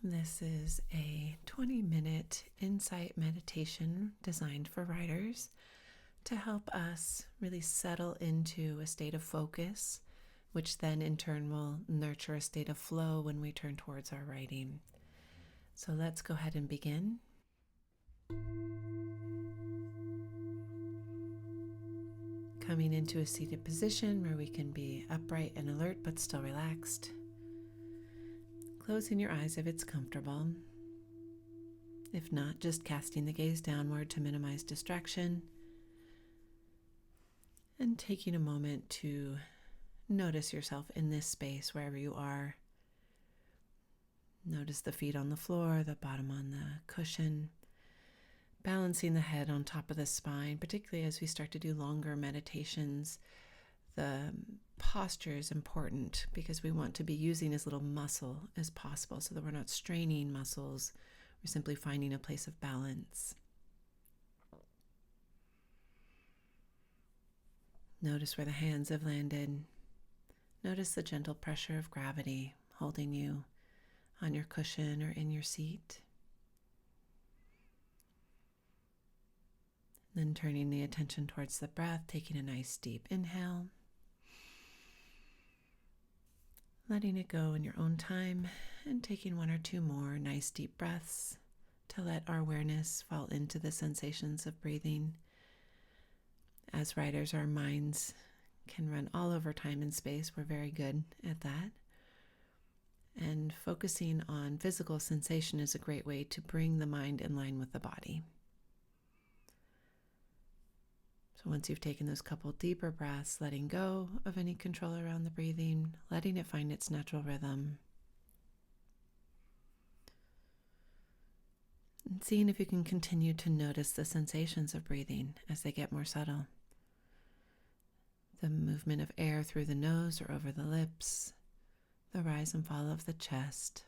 This is a 20-minute insight meditation designed for writers to help us really settle into a state of focus, which then in turn will nurture a state of flow when we turn towards our writing. So let's go ahead and begin. Coming into a seated position where we can be upright and alert but still relaxed. Closing your eyes if it's comfortable. If not, just casting the gaze downward to minimize distraction. And taking a moment to notice yourself in this space wherever you are. Notice the feet on the floor, the bottom on the cushion. Balancing the head on top of the spine, particularly as we start to do longer meditations. The posture is important because we want to be using as little muscle as possible so that we're not straining muscles. We're simply finding a place of balance. Notice where the hands have landed. Notice the gentle pressure of gravity holding you on your cushion or in your seat. Then turning the attention towards the breath, taking a nice deep inhale. Letting it go in your own time and taking one or two more nice deep breaths to let our awareness fall into the sensations of breathing. As writers, our minds can run all over time and space. We're very good at that. And focusing on physical sensation is a great way to bring the mind in line with the body. So once you've taken those couple deeper breaths, letting go of any control around the breathing, letting it find its natural rhythm. And seeing if you can continue to notice the sensations of breathing as they get more subtle. The movement of air through the nose or over the lips, the rise and fall of the chest.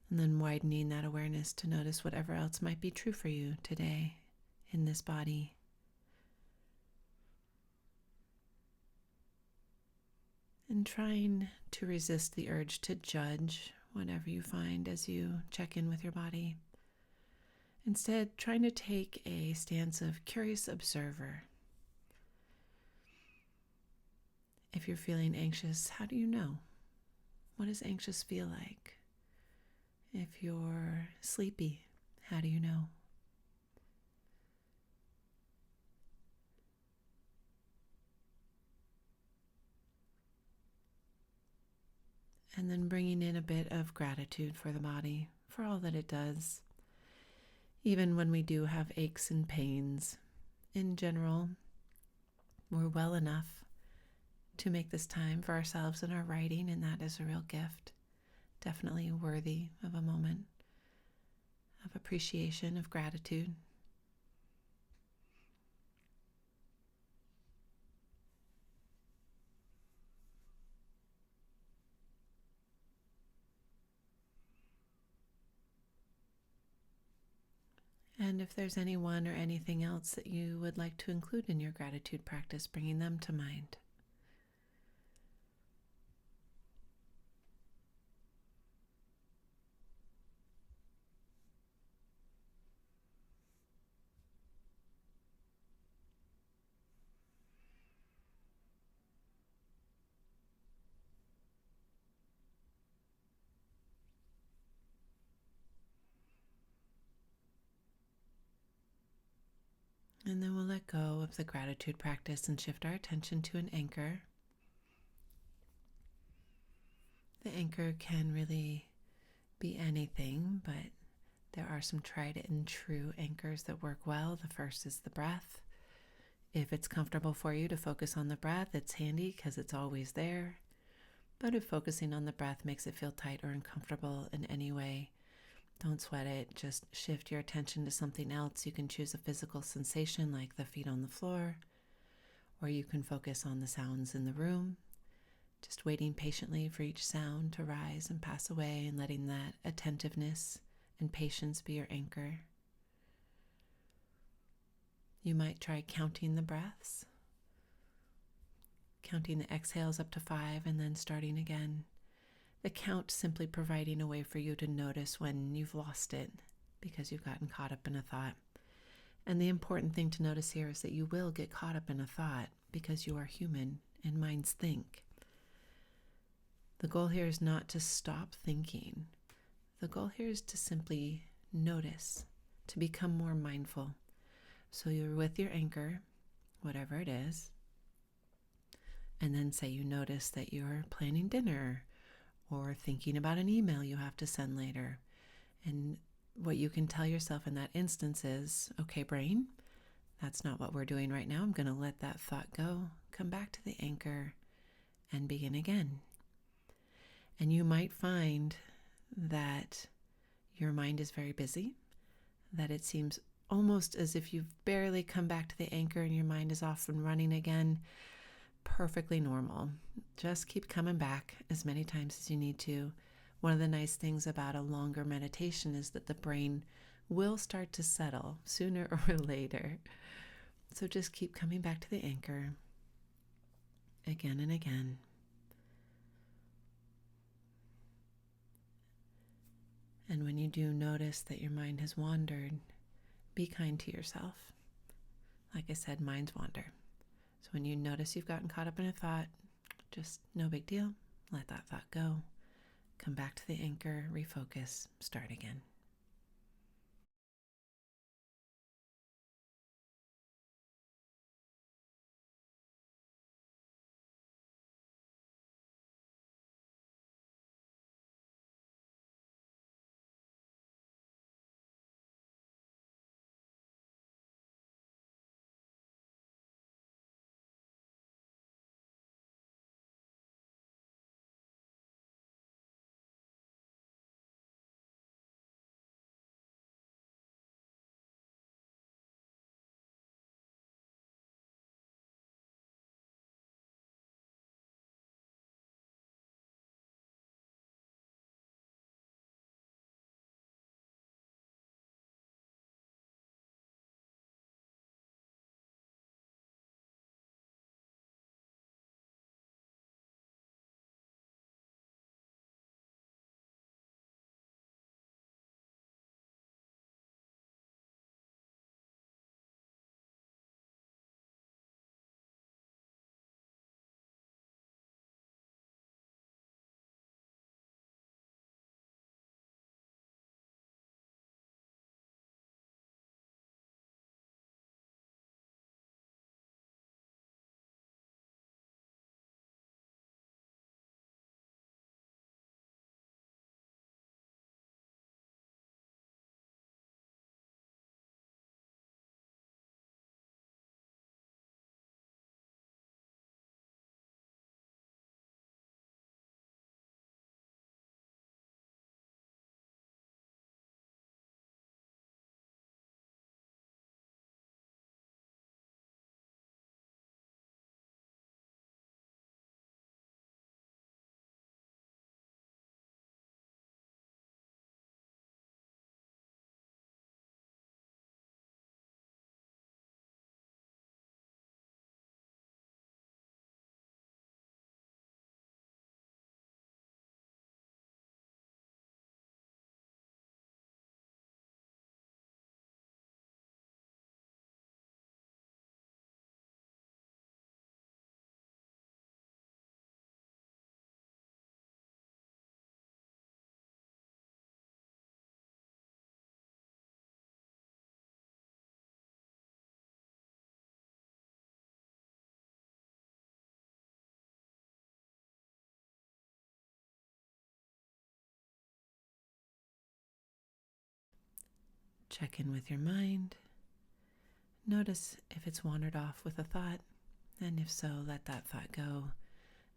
And then widening that awareness to notice whatever else might be true for you today in this body. And trying to resist the urge to judge whatever you find as you check in with your body. Instead, trying to take a stance of curious observer. If you're feeling anxious, how do you know? What does anxious feel like? If you're sleepy, how do you know? And then bringing in a bit of gratitude for the body, for all that it does. Even when we do have aches and pains, in general, we're well enough to make this time for ourselves and our writing, and that is a real gift. Definitely worthy of a moment of appreciation, of gratitude. And if there's anyone or anything else that you would like to include in your gratitude practice, bringing them to mind. And then we'll let go of the gratitude practice and shift our attention to an anchor. The anchor can really be anything, but there are some tried and true anchors that work well. The first is the breath. If it's comfortable for you to focus on the breath, it's handy because it's always there. But if focusing on the breath makes it feel tight or uncomfortable in any way, don't sweat it. Just shift your attention to something else. You can choose a physical sensation like the feet on the floor, or you can focus on the sounds in the room, just waiting patiently for each sound to rise and pass away and letting that attentiveness and patience be your anchor. You might try counting the breaths. counting the exhales up to 5 and then starting again. The count simply providing a way for you to notice when you've lost it because you've gotten caught up in a thought. And the important thing to notice here is that you will get caught up in a thought because you are human and minds think. The goal here is not to stop thinking. The goal here is to simply notice, to become more mindful. So you're with your anchor, whatever it is, and then say you notice that you're planning dinner or thinking about an email you have to send later. And what you can tell yourself in that instance is, okay, brain, that's not what we're doing right now. I'm going to let that thought go. Come back to the anchor and begin again. And you might find that your mind is very busy, that it seems almost as if you've barely come back to the anchor and your mind is off and running again. Perfectly normal. Just keep coming back as many times as you need to. One of the nice things about a longer meditation is that the brain will start to settle sooner or later. So just keep coming back to the anchor again and again. And when you do notice that your mind has wandered, be kind to yourself. Like I said, minds wander. So when you notice you've gotten caught up in a thought, just no big deal. Let that thought go. Come back to the anchor, refocus, start again. Check in with your mind. Notice if it's wandered off with a thought, and if so, let that thought go.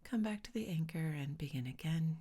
Come back to the anchor and begin again.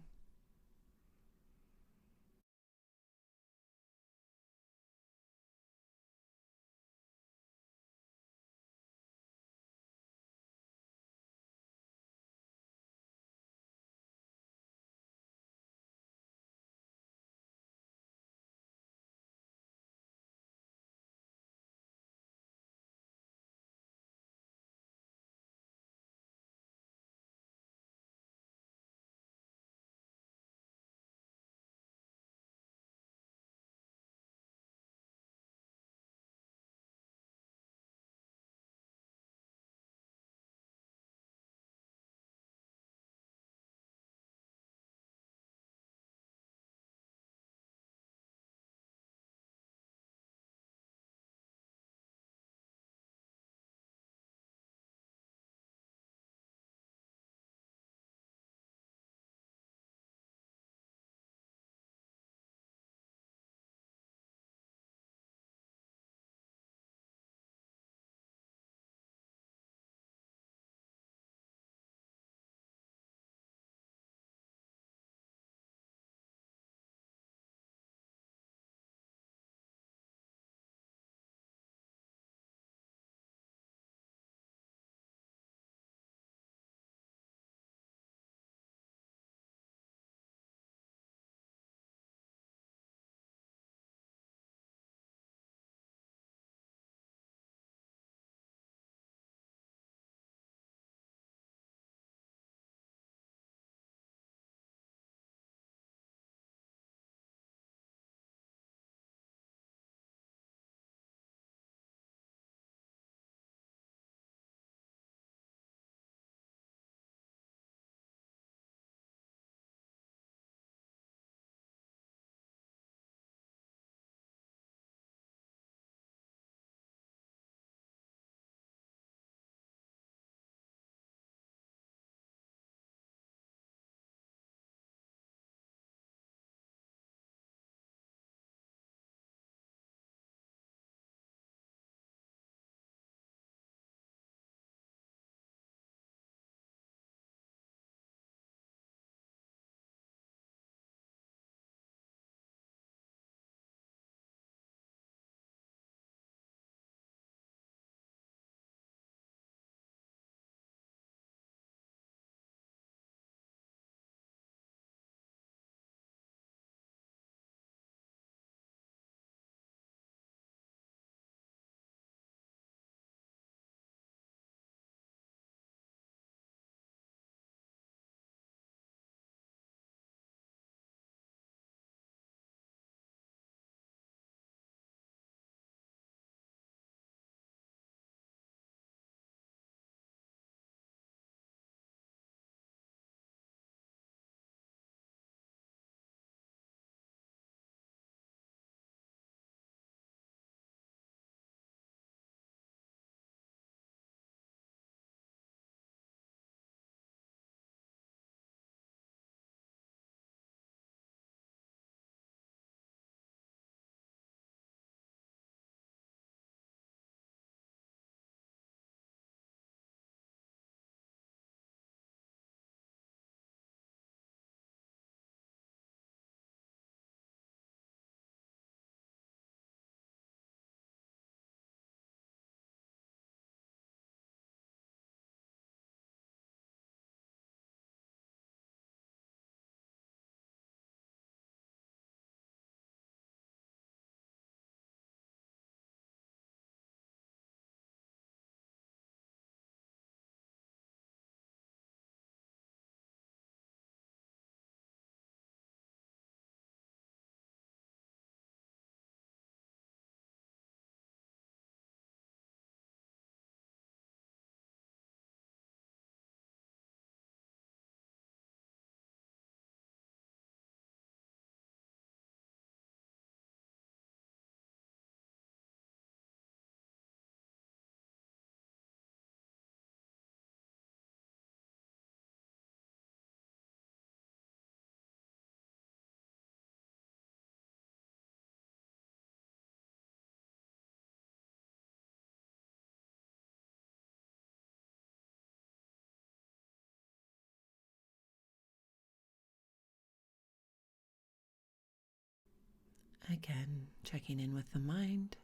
Again, checking in with the mind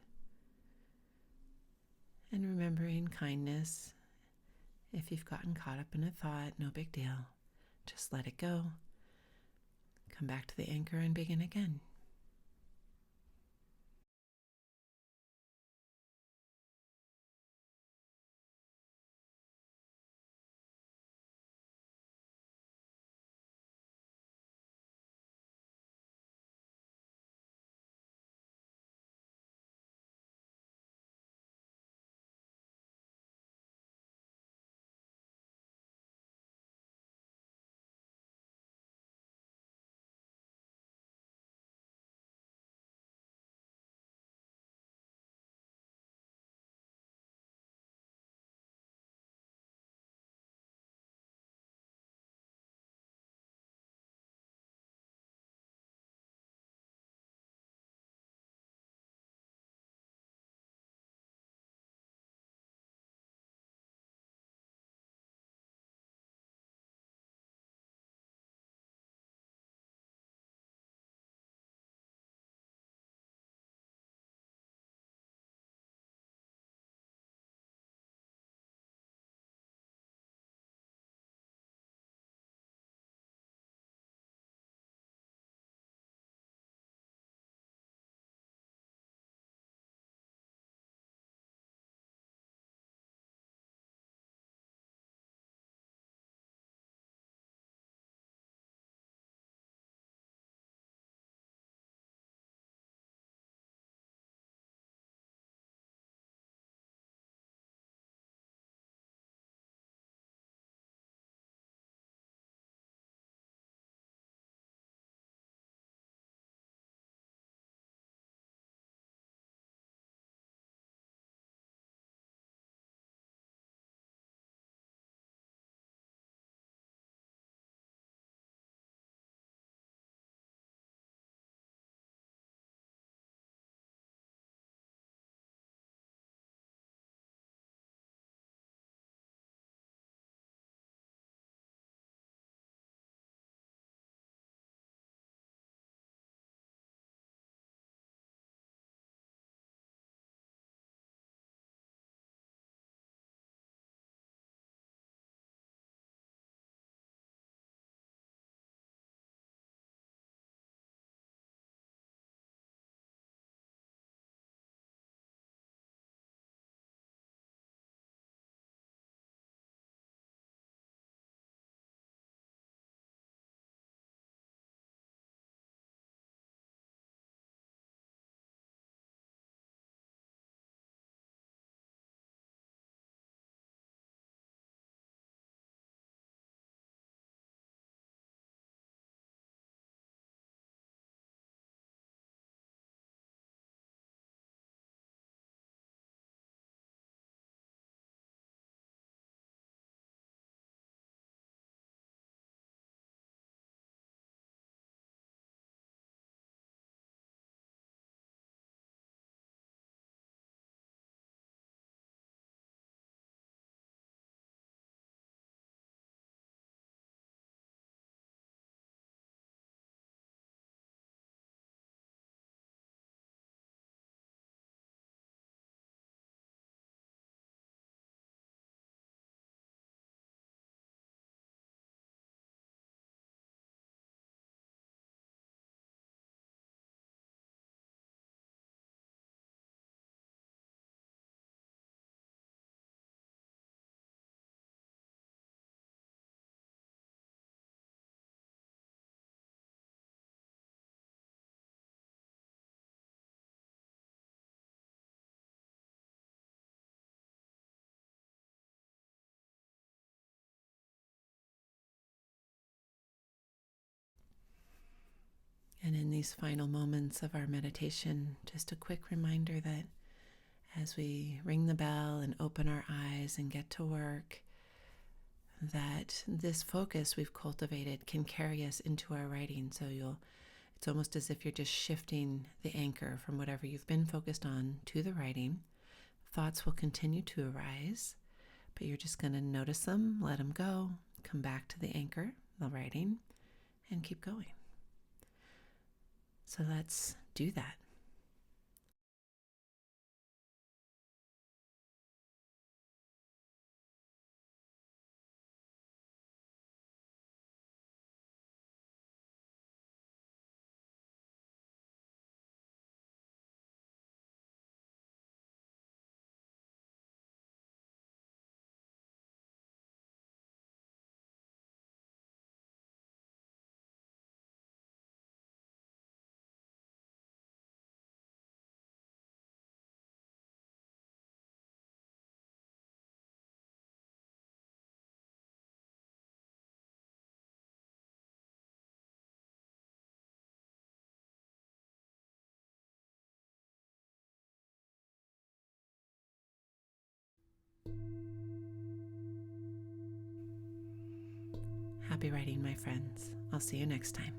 and remembering kindness. If you've gotten caught up in a thought, no big deal. Just let it go. Come back to the anchor and begin again. And in these final moments of our meditation, just a quick reminder that as we ring the bell and open our eyes and get to work, that this focus we've cultivated can carry us into our writing. So it's almost as if you're just shifting the anchor from whatever you've been focused on to the writing. Thoughts will continue to arise, but you're just going to notice them, let them go, come back to the anchor, the writing, and keep going. So let's do that. Happy writing, my friends. I'll see you next time.